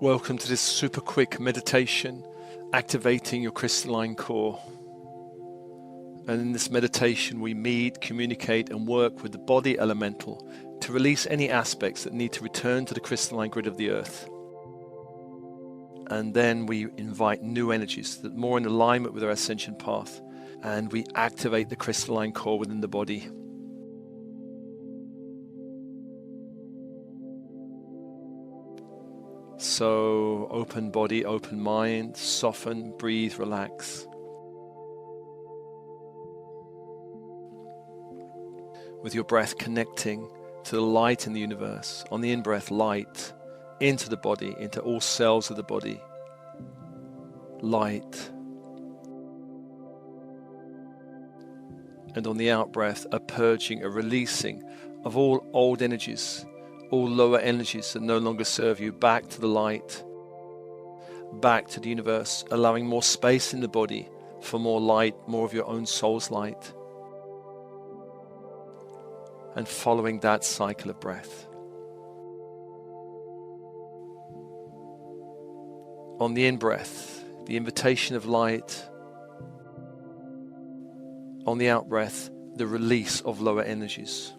Welcome to this super quick meditation, activating your crystalline core. And in this meditation, we meet, communicate, and work with the body elemental to release any aspects that need to return to the crystalline grid of the earth. And then we invite new energies that are more in alignment with our ascension path, and we activate the crystalline core within the body. So open body, open mind, soften, breathe, relax. With your breath connecting to the light in the universe. On the in-breath, light into the body, into all cells of the body. Light. And on the out-breath, a purging, a releasing of all old energies, all lower energies that no longer serve you, back to the light, back to the universe, allowing more space in the body for more light, more of your own soul's light. And following that cycle of breath. On the in-breath, the invitation of light. On the out-breath, the release of lower energies.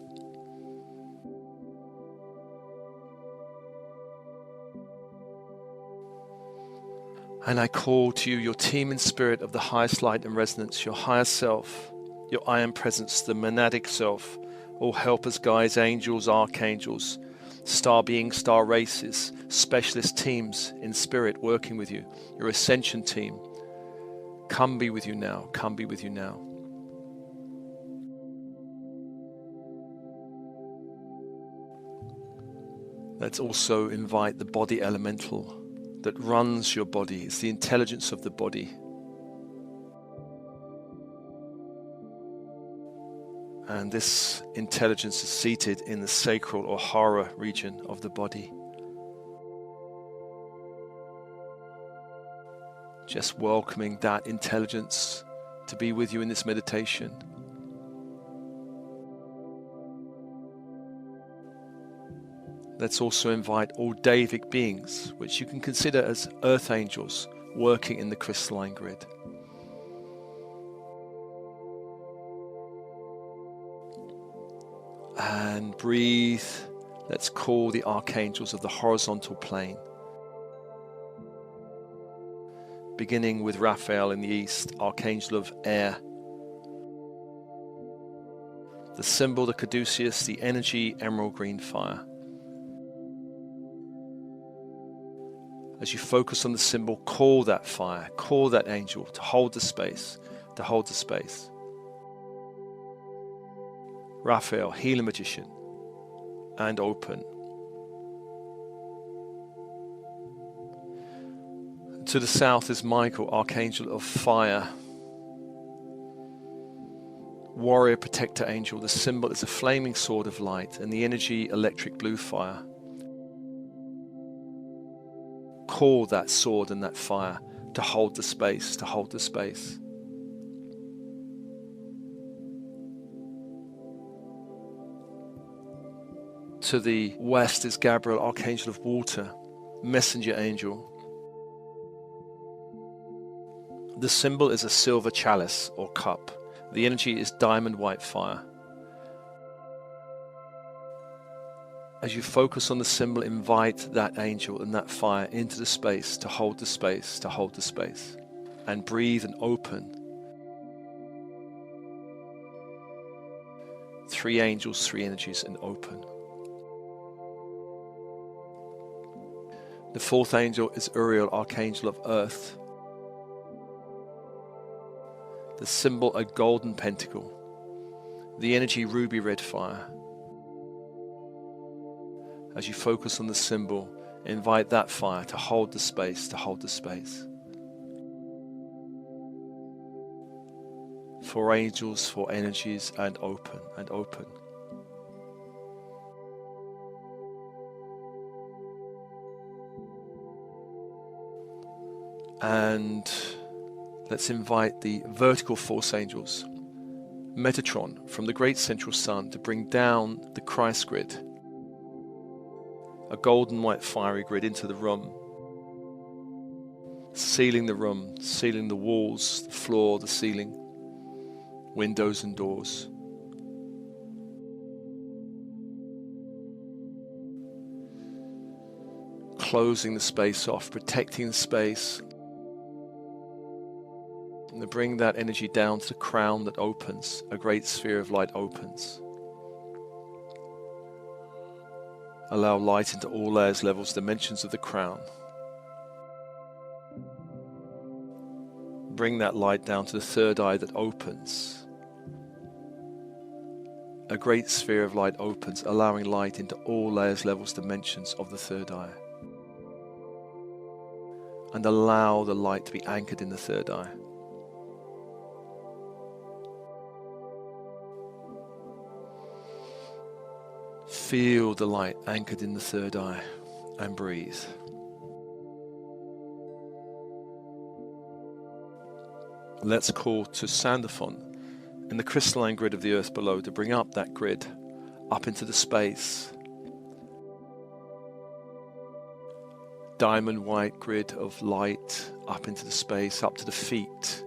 And I call to you your team in spirit of the highest light and resonance, your higher self, your I am presence, the monadic self, all helpers, guides, angels, archangels, star beings, star races, specialist teams in spirit working with you, your ascension team. Come be with you now, come be with you now. Let's also invite the body elemental that runs your body. It's the intelligence of the body. And this intelligence is seated in the sacral or hara region of the body. Just welcoming that intelligence to be with you in this meditation. Let's also invite all Davic beings, which you can consider as earth angels, working in the crystalline grid. And breathe. Let's call the archangels of the horizontal plane. Beginning with Raphael in the east, archangel of air. The symbol, the caduceus, the energy, emerald green fire. As you focus on the symbol, call that fire, call that angel to hold the space, to hold the space. Raphael, healer magician, and open. To the south is Michael, archangel of fire. Warrior protector angel, the symbol is a flaming sword of light, and the energy, electric blue fire. Call that sword and that fire to hold the space, to hold the space. To the west is Gabriel, archangel of water, messenger angel. The symbol is a silver chalice or cup. The energy is diamond white fire. As you focus on the symbol, invite that angel and that fire into the space, to hold the space, to hold the space. And breathe and open. 3 angels, 3 energies, and open. The 4th angel is Uriel, archangel of earth. The symbol, a golden pentacle. The energy, ruby red fire. As you focus on the symbol, invite that fire to hold the space, to hold the space. 4 angels, 4 energies, and open, and open. And let's invite the vertical force angels, Metatron from the great central sun, to bring down the Christ grid, a golden white fiery grid into the room. sealing the room, sealing the walls, the floor, the ceiling, windows and doors. Closing the space off, protecting the space. And to bring that energy down to the crown that opens, a great sphere of light opens. Allow light into all layers, levels, dimensions of the crown. Bring that light down to the third eye that opens. A great sphere of light opens, allowing light into all layers, levels, dimensions of the third eye. And allow the light to be anchored in the third eye. Feel the light anchored in the third eye and breathe. Let's call to Sandalphon in the crystalline grid of the earth below to bring up that grid, up into the space. Diamond white grid of light up into the space, up to the feet.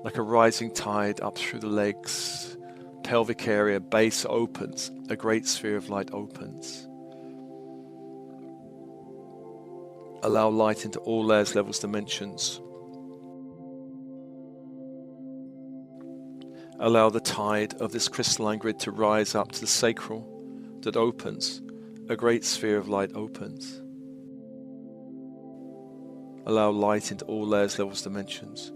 Like a rising tide up through the legs, pelvic area, base opens, a great sphere of light opens. Allow light into all layers, levels, dimensions. Allow the tide of this crystalline grid to rise up to the sacral that opens, a great sphere of light opens. Allow light into all layers, levels, dimensions.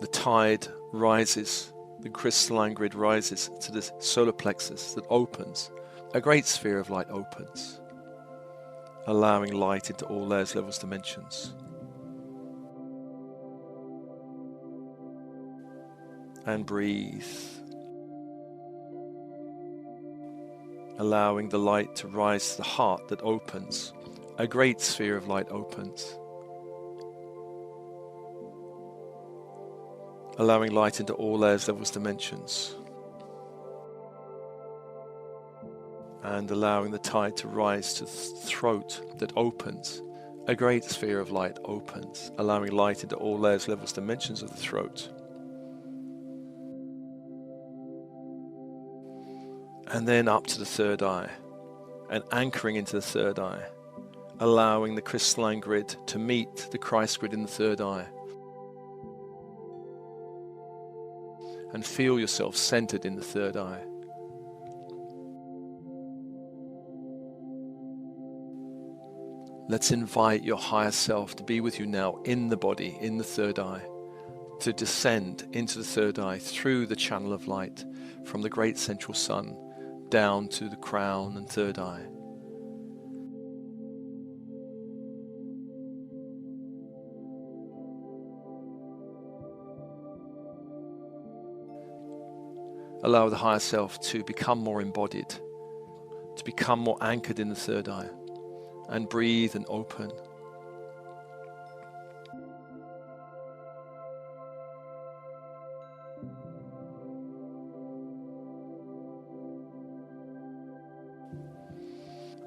The tide rises, the crystalline grid rises to the solar plexus that opens, a great sphere of light opens, allowing light into all layers, levels, dimensions. And breathe. Allowing the light to rise to the heart that opens, a great sphere of light opens. Allowing light into all layers, levels, dimensions. And allowing the tide to rise to the throat that opens, a great sphere of light opens, allowing light into all layers, levels, dimensions of the throat. And then up to the third eye, and anchoring into the third eye, allowing the crystalline grid to meet the Christ grid in the third eye. And feel yourself centered in the third eye. Let's invite your higher self to be with you now in the body, in the third eye, to descend into the third eye through the channel of light from the great central sun down to the crown and third eye. Allow the higher self to become more embodied, to become more anchored in the third eye, and breathe and open.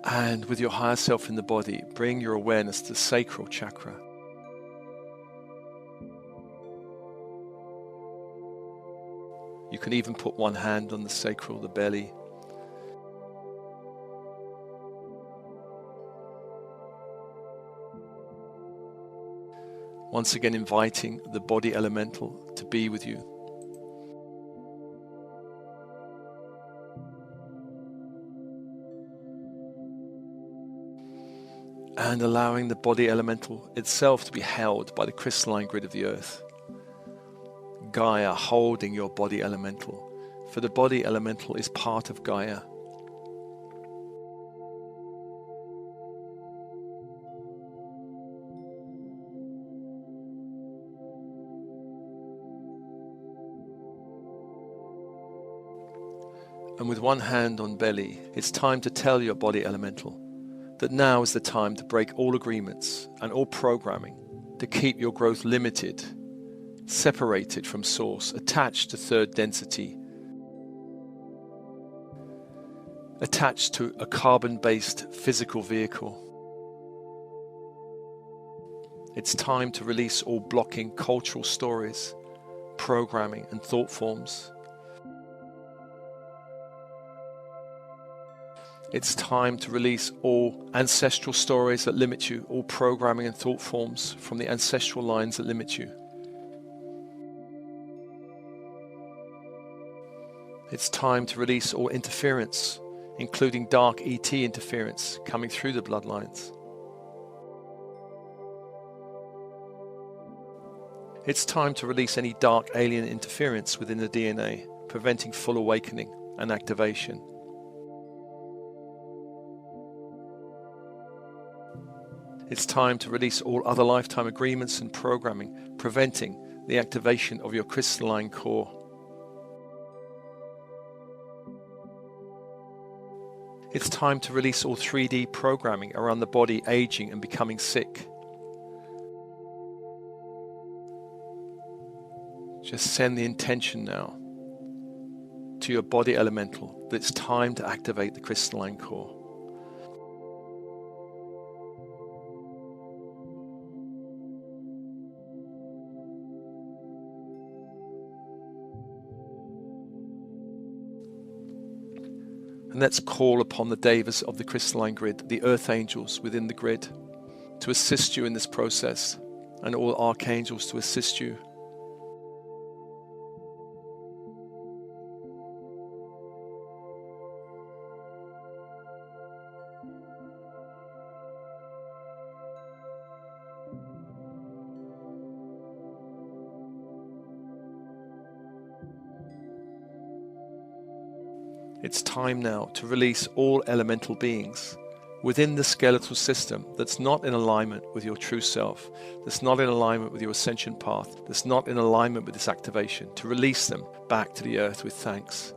And with your higher self in the body, bring your awareness to the sacral chakra. You can even put one hand on the sacral, the belly. Once again, inviting the body elemental to be with you. And allowing the body elemental itself to be held by the crystalline grid of the earth. Gaia holding your body elemental, for the body elemental is part of Gaia. And with one hand on belly, it's time to tell your body elemental that now is the time to break all agreements and all programming to keep your growth limited, separated from source, attached to third density. attached to a carbon-based physical vehicle. It's time to release all blocking cultural stories, programming and thought forms. It's time to release all ancestral stories that limit you, all programming and thought forms from the ancestral lines that limit you. It's time to release all interference, including dark ET interference coming through the bloodlines. It's time to release any dark alien interference within the DNA, preventing full awakening and activation. It's time to release all other lifetime agreements and programming, preventing the activation of your crystalline core. It's time to release all 3D programming around the body aging and becoming sick. Just send the intention now to your body elemental that it's time to activate the crystalline core. And let's call upon the devas of the crystalline grid, the earth angels within the grid, to assist you in this process, and all archangels to assist you. It's time now to release all elemental beings within the skeletal system that's not in alignment with your true self, that's not in alignment with your ascension path, that's not in alignment with this activation, to release them back to the earth with thanks.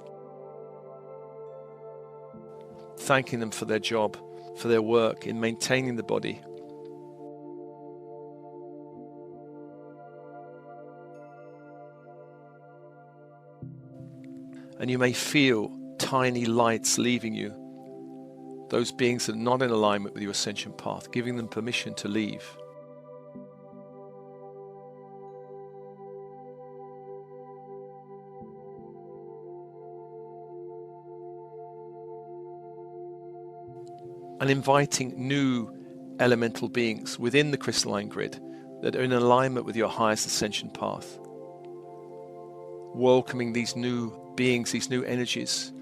Thanking them for their job, for their work in maintaining the body. And you may feel tiny lights leaving you, those beings that are not in alignment with your ascension path, giving them permission to leave. And inviting new elemental beings within the crystalline grid that are in alignment with your highest ascension path. Welcoming these new beings, these new energies.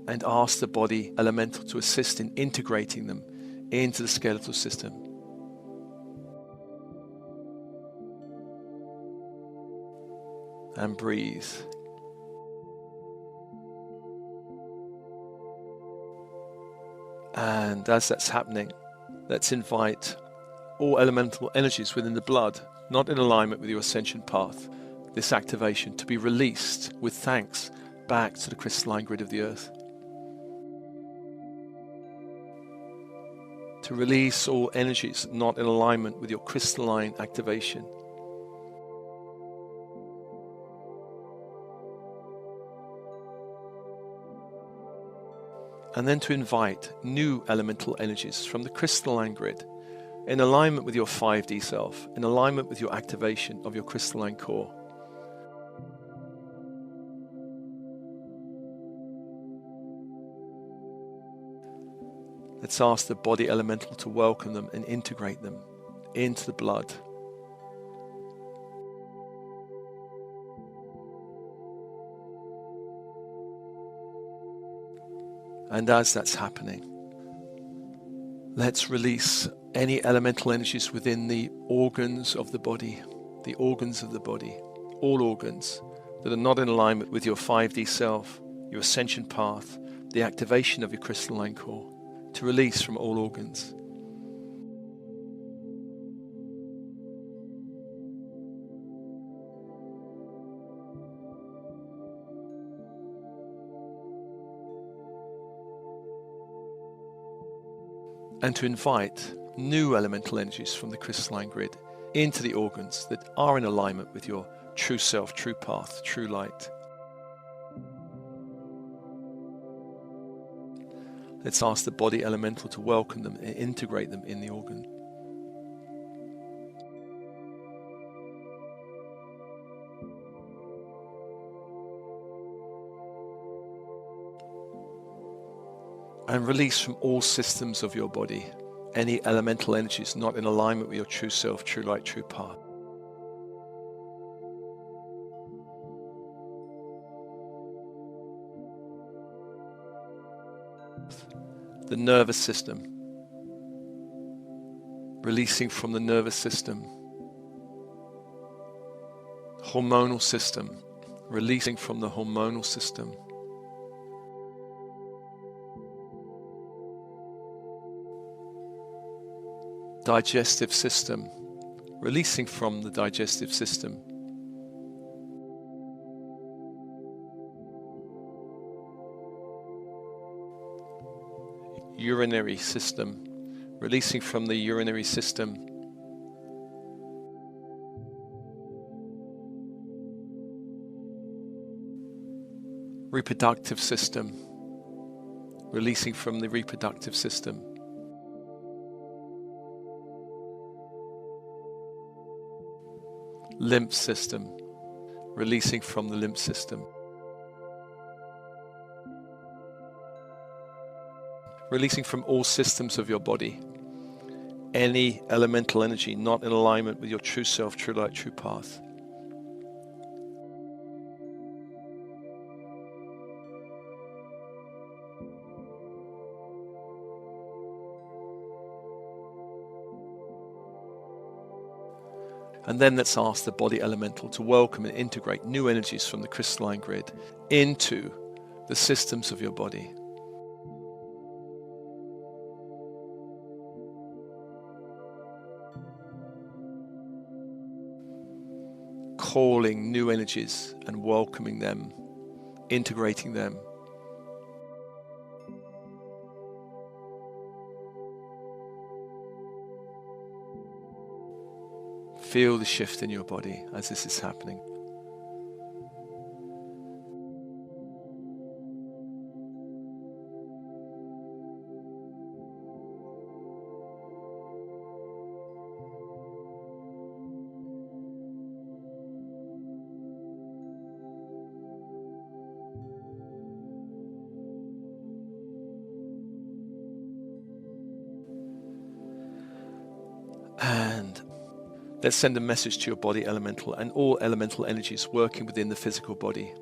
And ask the body elemental to assist in integrating them into the skeletal system. And breathe. And as that's happening, let's invite all elemental energies within the blood, not in alignment with your ascension path, this activation to be released with thanks back to the crystalline grid of the earth. To release all energies not in alignment with your crystalline activation. And then to invite new elemental energies from the crystalline grid in alignment with your 5D self, in alignment with your activation of your crystalline core. Let's ask the body elemental to welcome them and integrate them into the blood. And as that's happening, let's release any elemental energies within the organs of the body, all organs that are not in alignment with your 5D self, your ascension path, the activation of your crystalline core, to release from all organs. And to invite new elemental energies from the crystalline grid into the organs that are in alignment with your true self, true path, true light. Let's ask the body elemental to welcome them and integrate them in the organ. And release from all systems of your body any elemental energies not in alignment with your true self, true light, true path. The nervous system, releasing from the nervous system. Hormonal system, releasing from the hormonal system. Digestive system, releasing from the digestive system. Urinary system, releasing from the urinary system. Reproductive system, releasing from the reproductive system. Lymph system, releasing from the lymph system. Releasing from all systems of your body any elemental energy not in alignment with your true self, true light, true path. And then let's ask the body elemental to welcome and integrate new energies from the crystalline grid into the systems of your body. Calling new energies and welcoming them, integrating them. Feel the shift in your body as this is happening. And let's send a message to your body elemental and all elemental energies working within the physical body.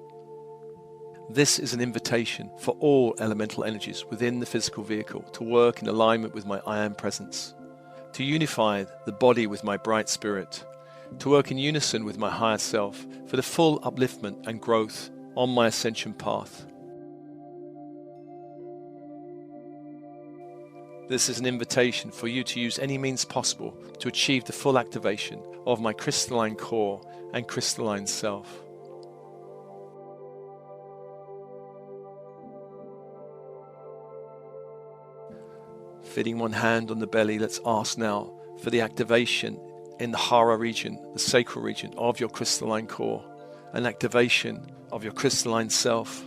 This is an invitation for all elemental energies within the physical vehicle to work in alignment with my I Am presence, to unify the body with my bright spirit, to work in unison with my higher self for the full upliftment and growth on my ascension path. This is an invitation for you to use any means possible to achieve the full activation of my crystalline core and crystalline self. Fitting one hand on the belly, let's ask now for the activation in the Hara region, the sacral region of your crystalline core, an activation of your crystalline self.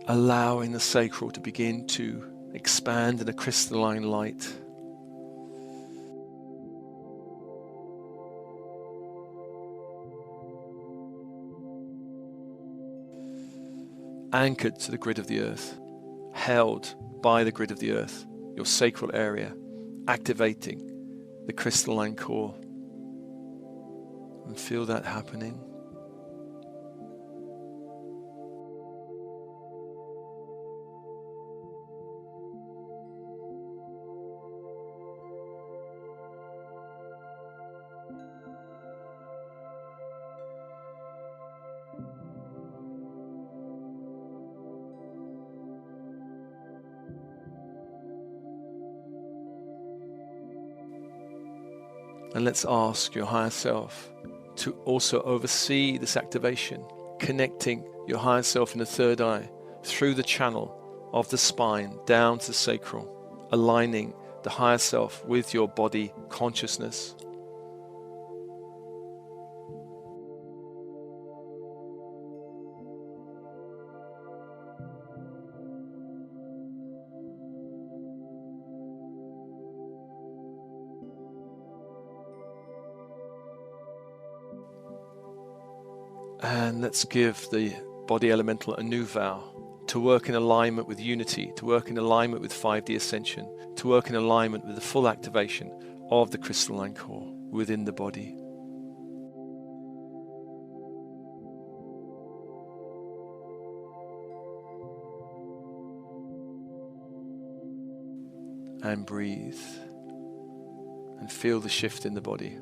Allowing the sacral to begin to expand in a crystalline light. Anchored to the grid of the earth, held by the grid of the earth, your sacral area, activating the crystalline core. And feel that happening. And let's ask your higher self to also oversee this activation, connecting your higher self in the third eye through the channel of the spine down to the sacral, aligning the higher self with your body consciousness. And let's give the body elemental a new vow to work in alignment with unity, to work in alignment with 5D ascension, to work in alignment with the full activation of the crystalline core within the body. And breathe and feel the shift in the body.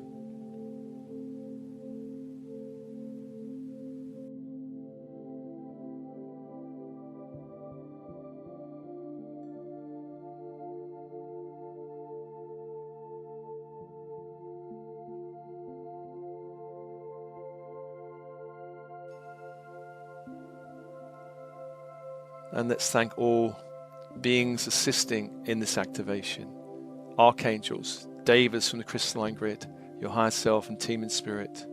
And let's thank all beings assisting in this activation. Archangels, Devas from the crystalline grid, your higher self and team in spirit.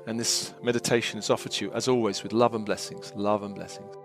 And this meditation is offered to you, as always, with love and blessings. Love and blessings.